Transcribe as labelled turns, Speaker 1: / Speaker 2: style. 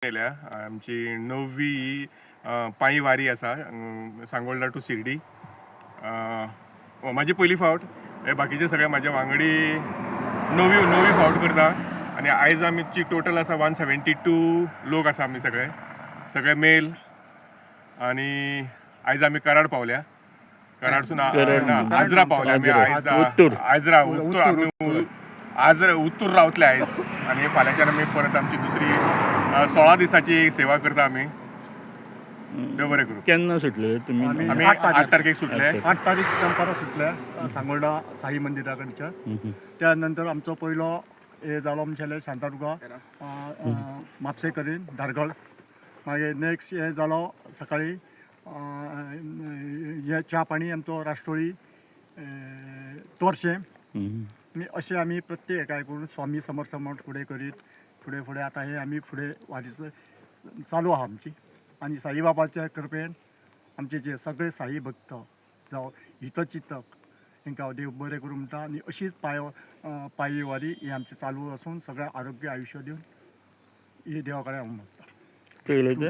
Speaker 1: केल्या आमची 9वी पायी वारी आसा सांगोळडा टू शिर्डी. माझी पहिली फावट. हे बाकीचे सगळे माझ्या वांगडी नवी फावट करता आणि आयज आमची टोटल आसा 172 लोक आसा आमी सगळे मेल. आणि आयज आमी कराड पावल्या. कराडसून आजरा पावल्या आमी. आजरा उत्तूर रावतले आयज आणि फाल्यांच्यान आमी परत आमची दुसरी 16 दिसाची सेवा करता आमी. देव बरें करूं.
Speaker 2: केन्ना सुटले तुम्ही?
Speaker 1: आमी 8 तारखेक सुटले.
Speaker 3: 8 तारीख दनपारां सुटल्या सांगोळडा साई मंदिरा कडच्या. त्यानंतर आमचो पयलो हे जालो आमचेले शांतादुर्गा म्हापसे करीन धारगळ. मागीर नेक्स्ट हे जालो सकाळी हे च्या पाणी आमचो राष्ट्रोळी तोरशें. अशें आमी प्रत्येक हेका करून स्वामी समर्थ मठ फुडें करीत फुडें आतां हे आमी फुडें वारीच चालू आहा आमची. आनी साईबाबाच्या कृपेन आमचे जे सगळे साई भक्त जावं हितचिंतक हांकां देव बरें करूं म्हणटा. आनी अशीच पायी वारी ही आमची चालू आसून सगळ्या आरोग्य आयुश्य दिवन ही देवा कडेन हांव मागता.
Speaker 2: चोयले ते?